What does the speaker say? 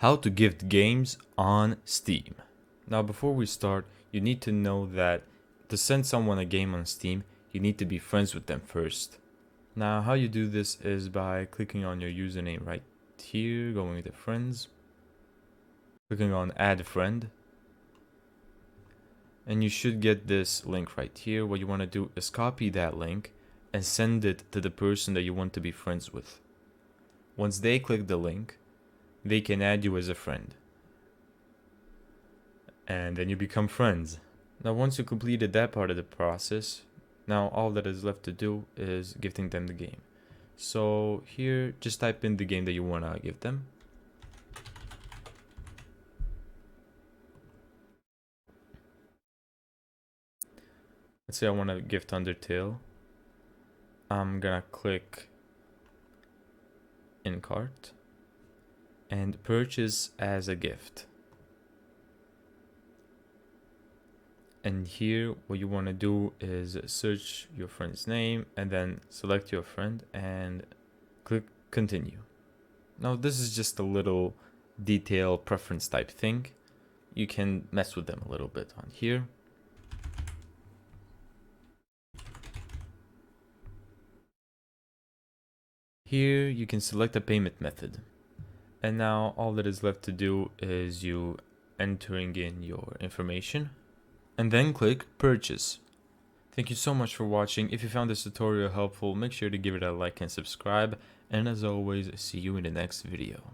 How to gift games on Steam. Now before we start, you need to know that to send someone a game on Steam, you need to be friends with them first. Now how you do this is by clicking on your username right here, going to friends, clicking on add friend, and you should get this link right here. What you want to do is copy that link and send it to the person that you want to be friends with. Once they click the link, they can add you as a friend. And then you become friends. Now once you completed that part of the process, now all that is left to do is gifting them the game. So here, just type in the game that you want to give them. Let's say I want to gift Undertale. I'm gonna click in cart and purchase as a gift. And here what you want to do is search your friend's name and then select your friend and click continue. Now this is just a little detail preference type thing. You can mess with them a little bit on here. Here you can select a payment method. And now all that is left to do is you entering in your information and then click purchase. Thank you so much for watching. If you found this tutorial helpful, make sure to give it a like and subscribe. And as always, see you in the next video.